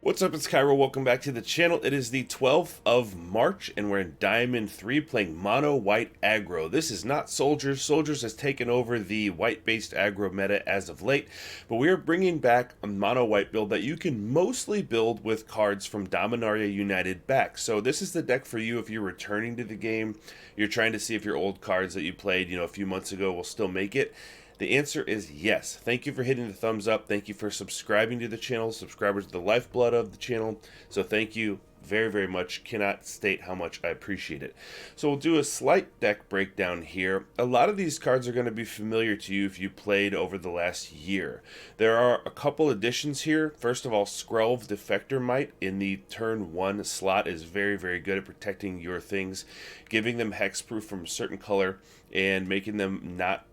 What's up, it's Kaero. Welcome back to the channel. It is the 12th of March, and we're in Diamond 3 playing Mono White Aggro. This is not Soldiers. Soldiers has taken over the white-based aggro meta as of late, but we are bringing back a Mono White build that you can mostly build with cards from Dominaria United back. So this is the deck for you if you're returning to the game. You're trying to see if your old cards that you played, a few months ago will still make it. The answer is yes. Thank you for hitting the thumbs up. Thank you for subscribing to the channel. Subscribers are the lifeblood of the channel. So thank you very, very much. Cannot state how much I appreciate it. So we'll do a slight deck breakdown here. A lot of these cards are going to be familiar to you if you played over the last year. There are a couple additions here. First of all, Skrelv Defector Mite in the turn 1 slot is very, very good at protecting your things, giving them hexproof from a certain color and making them not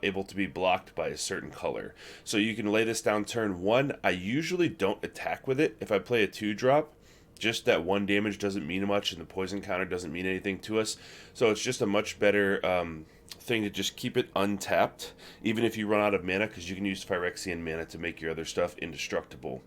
able to be blocked by a certain color. So you can lay this down turn 1. I usually don't attack with it. If I play a 2-drop, just that 1 damage doesn't mean much, and the poison counter doesn't mean anything to us. So it's just a much better thing to just keep it untapped, even if you run out of mana, because you can use Phyrexian mana to make your other stuff indestructible.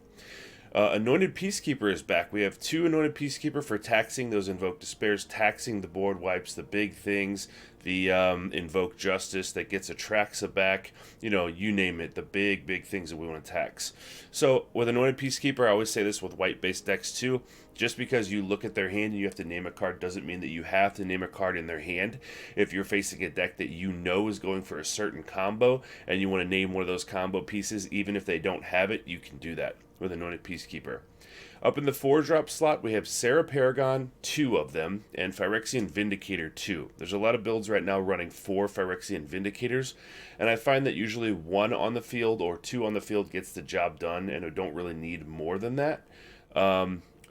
Anointed Peacekeeper is back. We have 2 Anointed Peacekeeper for taxing those Invoke Despairs, taxing the board wipes, the big things, the Invoke Justice that gets Atraxa back, you name it, the big things that we want to tax. So with Anointed Peacekeeper, I always say this with white-based decks too, just because you look at their hand and you have to name a card doesn't mean that you have to name a card in their hand. If you're facing a deck that you know is going for a certain combo and you want to name one of those combo pieces, even if they don't have it, you can do that with Anointed Peacekeeper. Up in the 4-drop slot, we have Sarah Paragon, 2 of them, and Phyrexian Vindicator, 2. There's a lot of builds right now running 4 Phyrexian Vindicators, and I find that usually 1 on the field or 2 on the field gets the job done, and I don't really need more than that.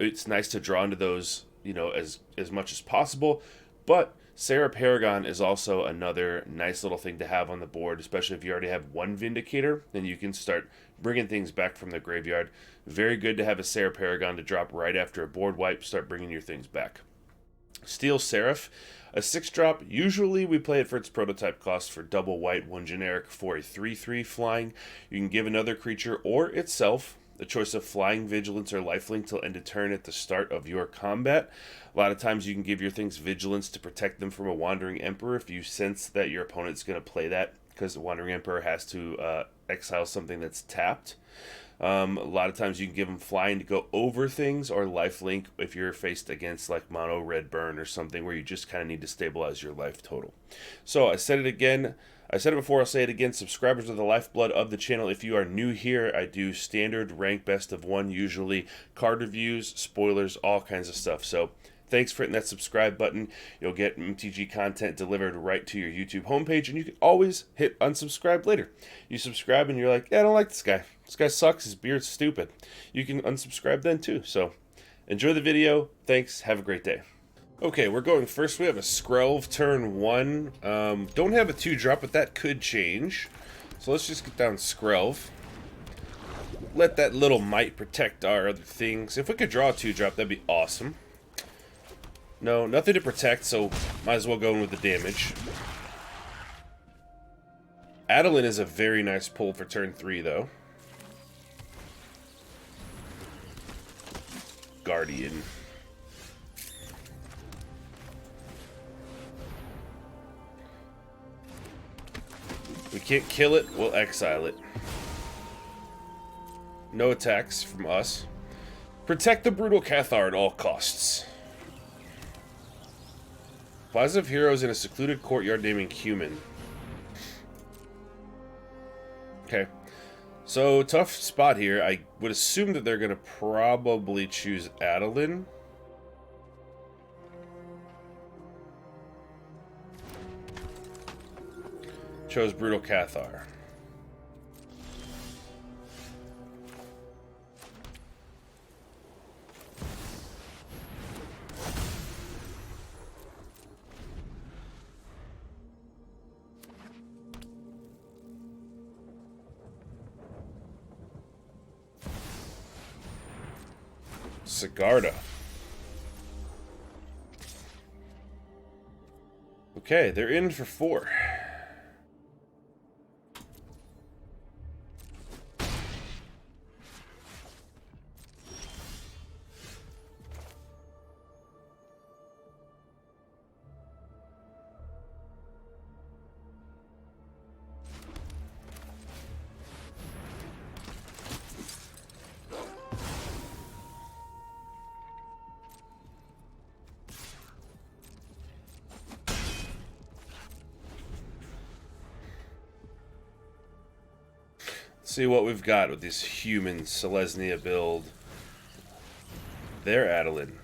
It's nice to draw into those, as much as possible, but Sarah Paragon is also another nice little thing to have on the board, especially if you already have 1 Vindicator, then you can start bringing things back from the graveyard. Very good to have a Sarah Paragon to drop right after a board wipe, start bringing your things back. Steel Seraph, a 6-drop. Usually we play it for its prototype cost for double white, 1 generic for a 3/3 flying. You can give another creature or itself the choice of flying, vigilance, or lifelink till end of turn at the start of your combat. A lot of times you can give your things vigilance to protect them from a Wandering Emperor if you sense that your opponent's going to play that, because the Wandering Emperor has to exile something that's tapped. A lot of times you can give them flying to go over things, or lifelink if you're faced against like mono red burn or something where you just kind of need to stabilize your life total. So I said it again. I said it before, I'll say it again. Subscribers are the lifeblood of the channel. If you are new here, I do standard rank best of 1, usually card reviews, spoilers, all kinds of stuff. So thanks for hitting that subscribe button. You'll get MTG content delivered right to your YouTube homepage, and you can always hit unsubscribe later. You subscribe and you're like, yeah, I don't like this guy. This guy sucks. His beard's stupid. You can unsubscribe then too. So enjoy the video. Thanks. Have a great day. Okay, we're going first. We have a Skrelv turn 1. Don't have a 2-drop, but that could change. So let's just get down Skrelv. Let that little Mite protect our other things. If we could draw a 2-drop, that'd be awesome. No, nothing to protect, so might as well go in with the damage. Adeline is a very nice pull for turn 3, though. Guardian. We can't kill it, we'll exile it. No attacks from us. Protect the Brutal Cathar at all costs. Plaza of Heroes in a secluded courtyard naming Human. Okay. So, tough spot here. I would assume that they're going to probably choose Adeline. Chose Brutal Cathar. Sigarda. Okay, they're in for 4. see what we've got with this human Selesnya build. They're Adeline.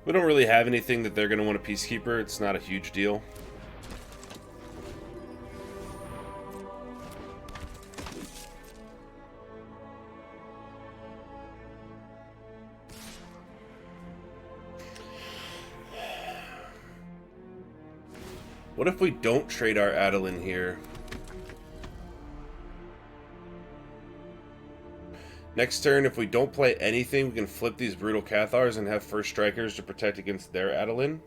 We don't really have anything that they're going to want a Peacekeeper. It's not a huge deal. What if we don't trade our Adeline here? Next turn, if we don't play anything, we can flip these Brutal Cathars and have First Strikers to protect against their Adeline.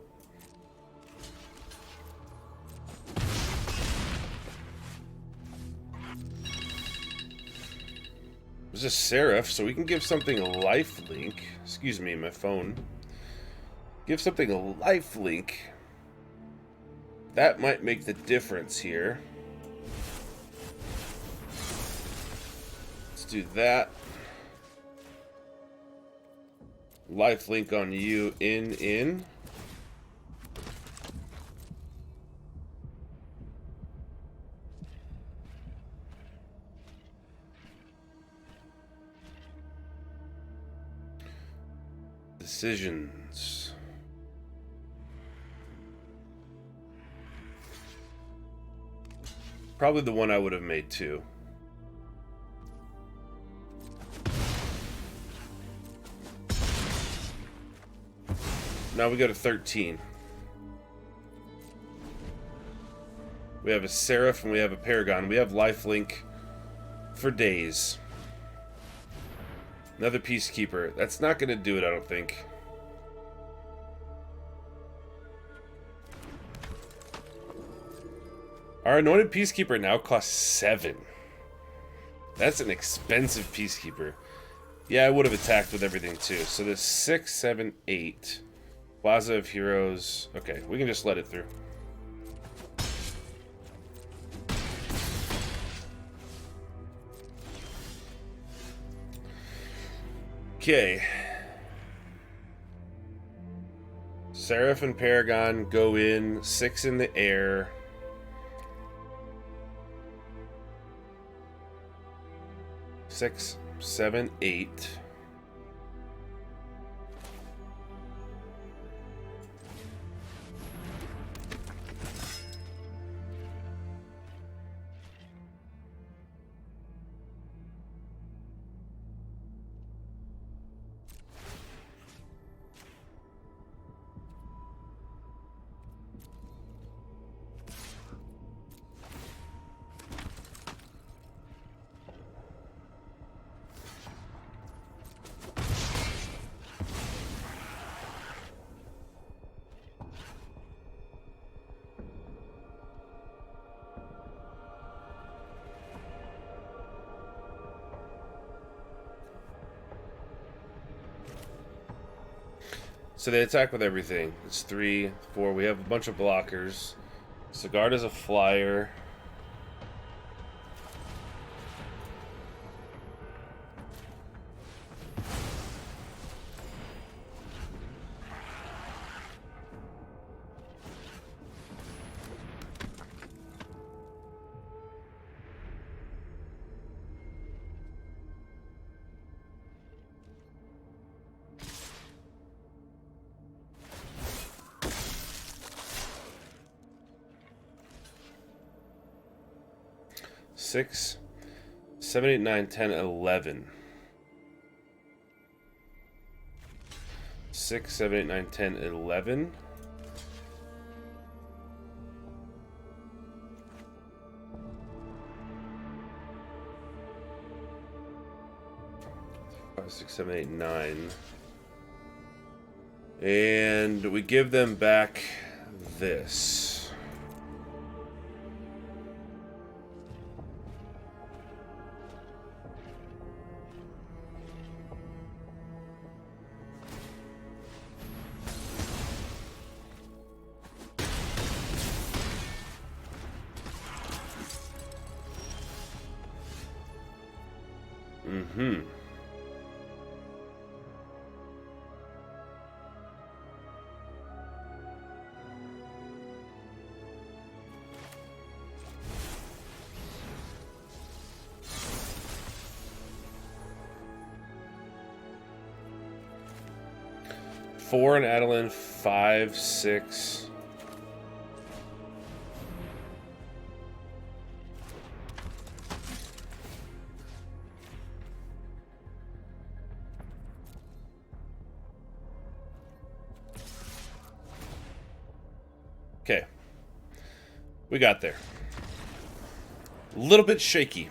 There's a Seraph, so we can give something a lifelink. Excuse me, my phone. Give something a lifelink. That might make the difference here. Let's do that. Lifelink on you, in. Decisions. Probably the one I would have made too. Now we go to 13. We have a Seraph and we have a Paragon. We have lifelink for days. Another Peacekeeper. That's not going to do it, I don't think. Our Anointed Peacekeeper now costs 7. That's an expensive Peacekeeper. Yeah, I would have attacked with everything too. So there's 6, 7, 8. Plaza of Heroes. Okay, we can just let it through. Okay. Seraph and Paragon go in. 6 in the air. Six, 7, 8. So they attack with everything. It's 3, 4. We have a bunch of blockers. Sigarda's a flyer. Six, 7, 8, 9, 10, 11. 6, 7, 8, 9, 10, 11. 5, 6, 7, 8, 9. And we give them back this. Mm-hmm. Four and Adeline, 5, 6. Okay. We got there. A little bit shaky.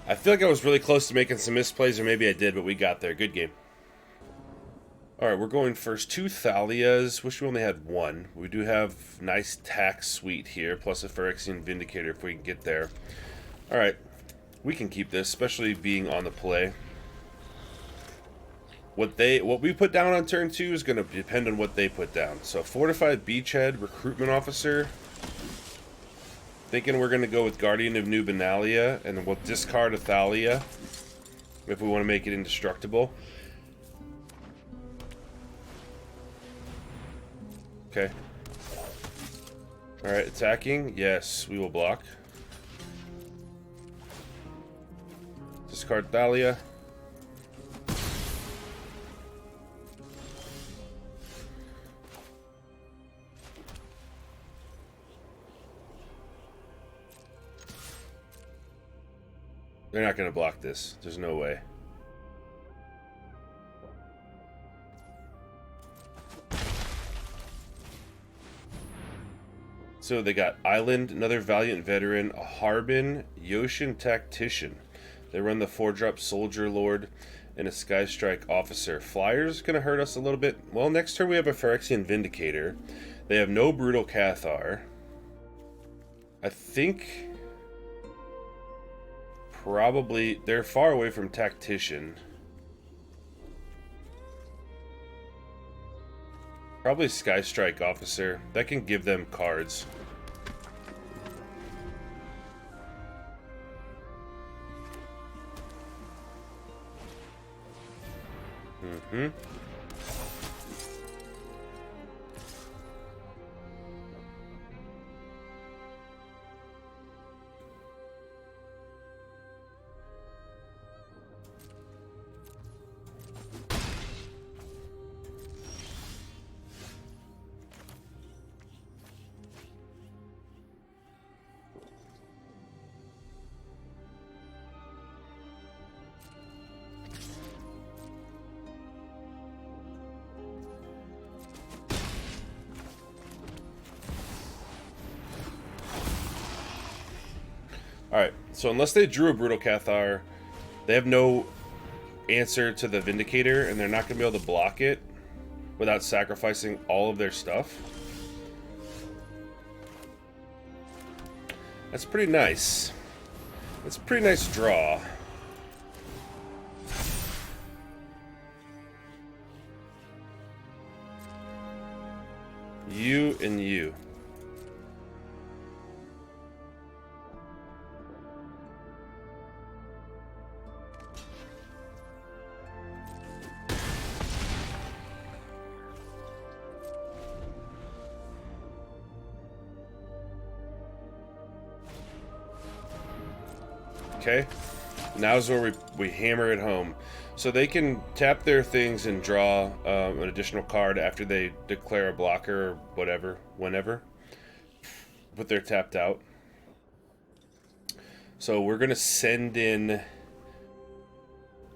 I feel like I was really close to making some misplays, or maybe I did, but we got there. Good game. Alright, we're going first. 2 Thalias. Wish we only had one. We do have nice tax suite here, plus a Phyrexian Vindicator if we can get there. Alright, we can keep this, especially being on the play. What we put down on turn 2 is going to depend on what they put down. So, Fortified Beachhead, Recruitment Officer. Thinking we're going to go with Guardian of New Benalia, and then we'll discard a Thalia if we want to make it indestructible. Okay. Alright, attacking. Yes, we will block. Discard Thalia. They're not going to block this. There's no way. So they got Island, another Valiant Veteran, a Harbin, Yoshin Tactician. They run the 4-drop Soldier Lord and a Sky Strike Officer. Flyer's going to hurt us a little bit. Well, next turn we have a Phyrexian Vindicator. They have no Brutal Cathar. I think... probably... they're far away from Tactician. Probably Sky Strike Officer. That can give them cards. Mm-hmm. Alright, so unless they drew a Brutal Cathar, they have no answer to the Vindicator, and they're not going to be able to block it without sacrificing all of their stuff. That's pretty nice. That's a pretty nice draw. You and you. Okay, now's where we hammer it home. So they can tap their things and draw an additional card after they declare a blocker or whatever, whenever. But they're tapped out. So we're going to send in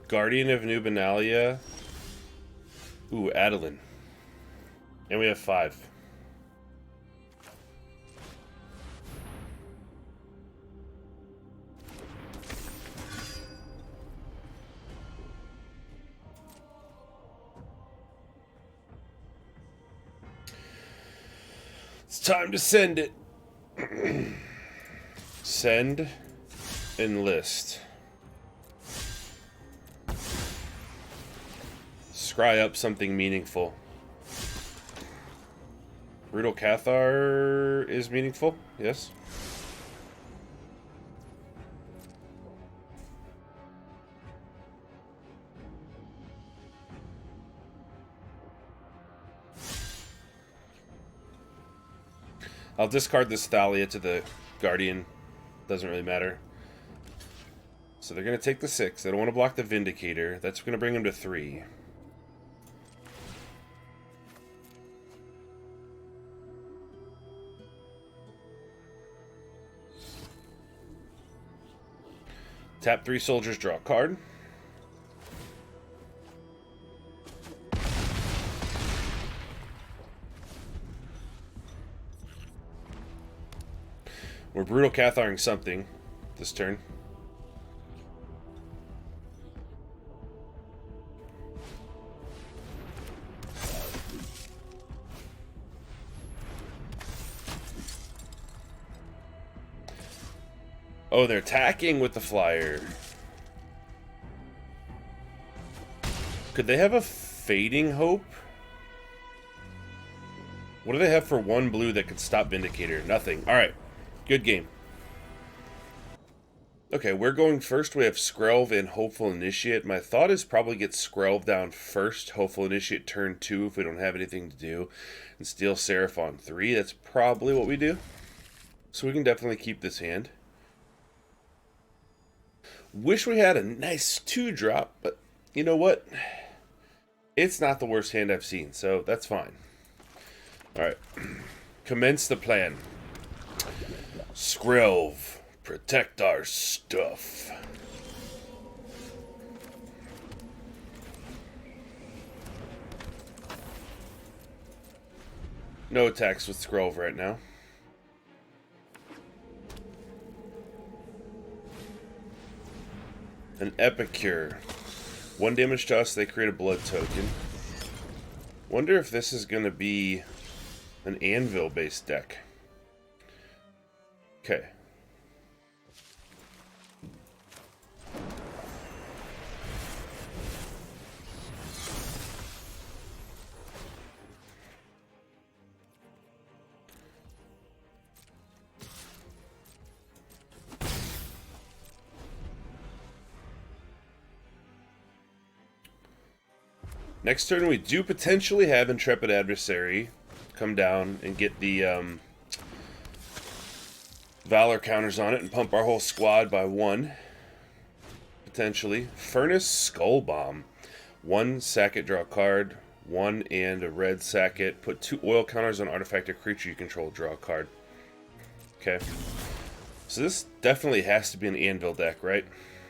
Guardian of New Benalia. Ooh, Adeline. And we have 5. time to send it. Send. Enlist. Scry up something meaningful. Brutal Cathar is meaningful, yes. I'll discard this Thalia to the Guardian. Doesn't really matter. So they're going to take the 6. They don't want to block the Vindicator. That's going to bring them to 3. Tap 3 soldiers, draw a card. We're Brutal Catharing something this turn. Oh, they're attacking with the flyer. Could they have a Fading Hope? What do they have for 1 blue that could stop Vindicator? Nothing. Alright. Good game. Okay, we're going first. We have Skrelv and Hopeful Initiate. My thought is probably get Skrelv down first. Hopeful Initiate turn 2 if we don't have anything to do. And Steel Seraph on 3. That's probably what we do. So we can definitely keep this hand. Wish we had a nice 2-drop, but you know what? It's not the worst hand I've seen, so that's fine. Alright. Commence the plan. Skrelv, protect our stuff. No attacks with Skrelv right now. An Epicure. 1 damage to us, they create a blood token. Wonder if this is going to be an Anvil-based deck. Okay. Next turn, we do potentially have Intrepid Adversary come down and get the Valor counters on it and pump our whole squad by 1. Potentially. Furnace Skull Bomb. 1 sack it, draw a card. 1 and a red sack it. Put 2 oil counters on artifact or creature you control, draw a card. Okay. So this definitely has to be an Anvil deck, right?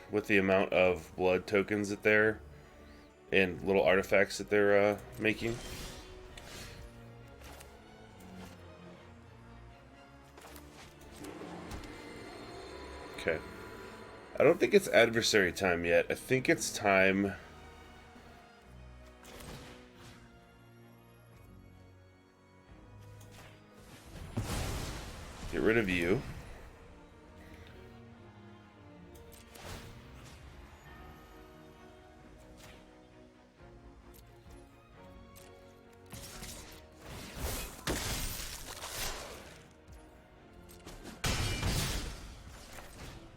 With the amount of blood tokens that they're and little artifacts that they're making. Okay. I don't think it's adversary time yet. I think it's time... Get rid of you.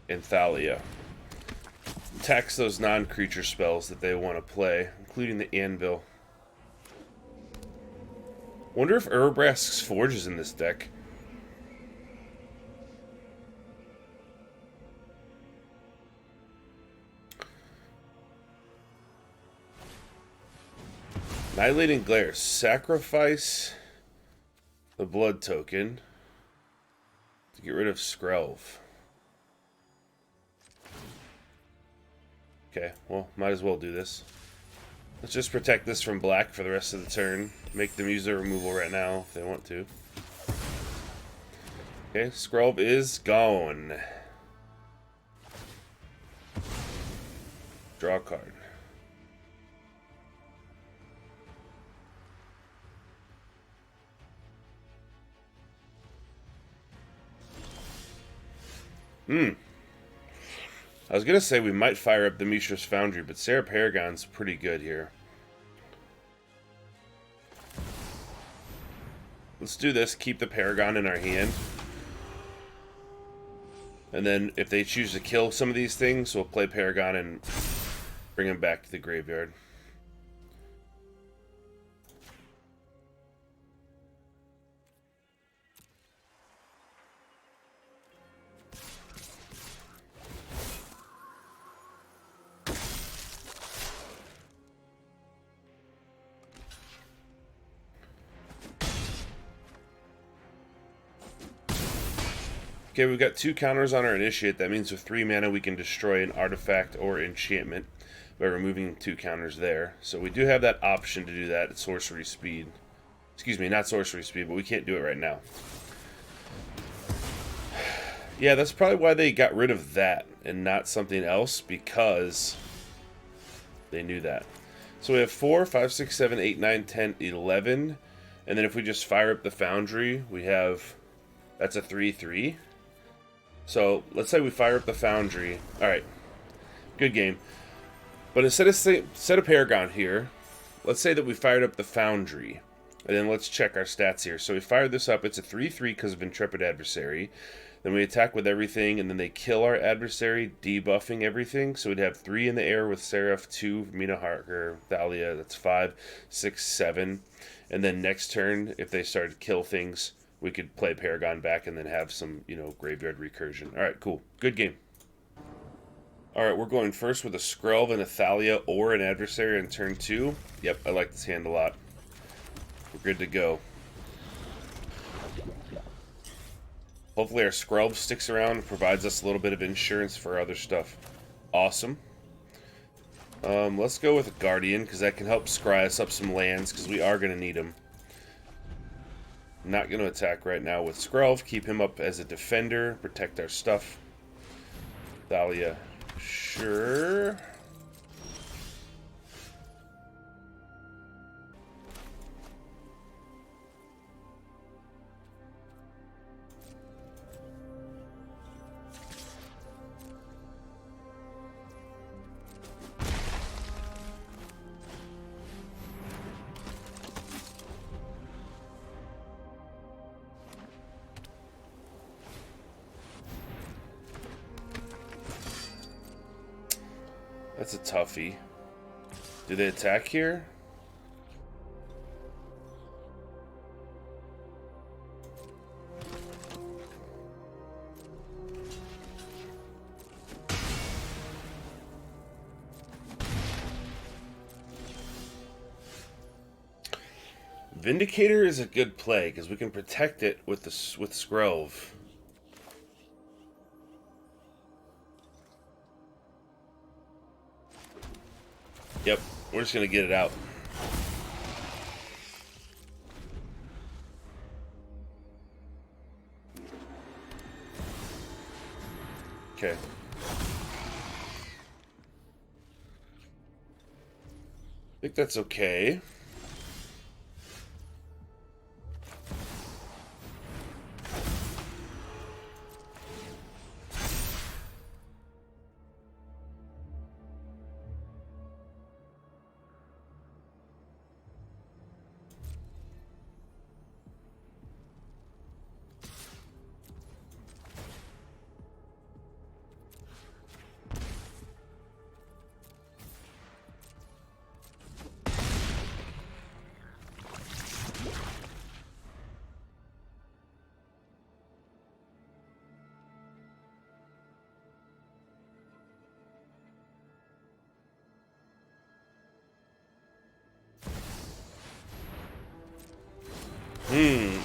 And Thalia. Tax those non-creature spells that they want to play, including the Anvil. Wonder if Urabrask's Forge is in this deck. Annihilating Glare. Sacrifice the blood token to get rid of Skrelv. Okay, well, might as well do this. Let's just protect this from black for the rest of the turn. Make them use their removal right now if they want to. Okay, Skrelv is gone. Draw a card. Hmm. I was gonna say we might fire up the Mishra's Foundry, but Sarah Paragon's pretty good here. Let's do this. Keep the Paragon in our hand. And then if they choose to kill some of these things, we'll play Paragon and bring them back to the graveyard. Okay, we've got 2 counters on our initiate. That means with 3 mana we can destroy an artifact or enchantment by removing 2 counters there. So we do have that option to do that at sorcery speed. Excuse me, not sorcery speed, but we can't do it right now. Yeah, that's probably why they got rid of that and not something else, because they knew that. So we have 4, 5, 6, 7, 8, 9, 10, 11. And then if we just fire up the Foundry, we have... That's a 3/3. So let's say we fire up the Foundry. Alright. Good game. But instead of set a Paragon here, let's say that we fired up the Foundry. And then let's check our stats here. So we fired this up. It's a 3/3 because of Intrepid Adversary. Then we attack with everything, and then they kill our adversary, debuffing everything. So we'd have 3 in the air with Seraph, 2 Mina Harker, Thalia, that's 5, 6, 7. And then next turn, if they start to kill things, we could play Paragon back and then have some, you know, graveyard recursion. Alright, cool. Good game. Alright, we're going first with a Skrelv and a Thalia or an adversary on turn 2. Yep, I like this hand a lot. We're good to go. Hopefully our Skrelv sticks around and provides us a little bit of insurance for other stuff. Awesome. Let's go with a Guardian, because that can help scry us up some lands, because we are going to need them. Not going to attack right now with Skrelv. Keep him up as a defender. Protect our stuff. Thalia. Sure. That's a toughie. Do they attack here? Vindicator is a good play because we can protect it with Skrelv. Yep, we're just gonna get it out. Okay. I think that's okay.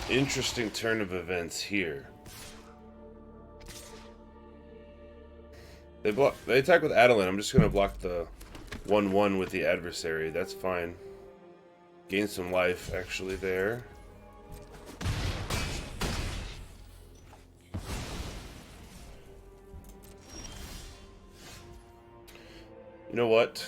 Interesting turn of events here. They attack with Adeline. I'm just gonna block the 1/1 with the adversary. That's fine. Gain some life actually there. You know what?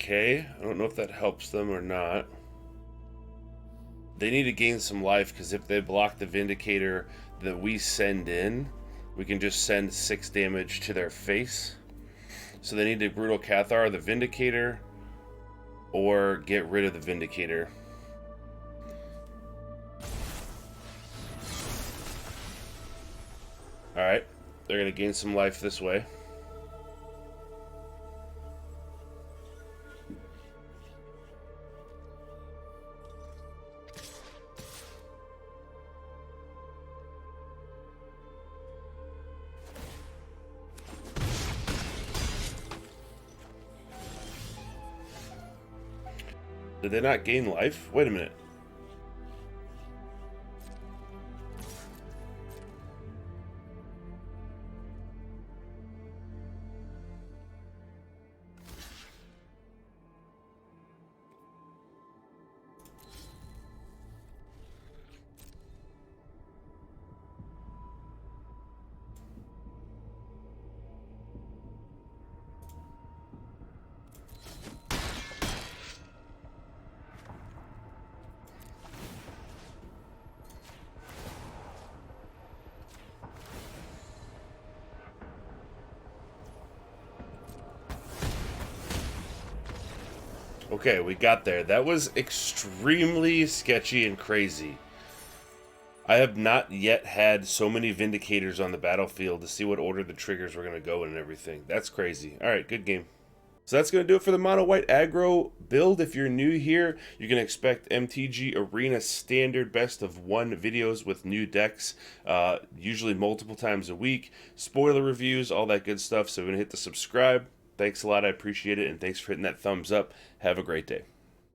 okay. I don't know if that helps them or not. They need to gain some life, because if they block the Vindicator that we send in, we can just send 6 damage to their face. So they need to Brutal Cathar the Vindicator, or get rid of the Vindicator. Alright, they're going to gain some life this way. Did they not gain life? Wait a minute. Okay, we got there. That was extremely sketchy and crazy. I have not yet had so many Vindicators on the battlefield to see what order the triggers were going to go in and everything. That's crazy. Alright, good game. So that's going to do it for the Mono White Aggro build. If you're new here, you can expect MTG Arena standard best of 1 videos with new decks, usually multiple times a week, spoiler reviews, all that good stuff. So we're going to hit the subscribe. Thanks a lot. I appreciate it. And thanks for hitting that thumbs up. Have a great day.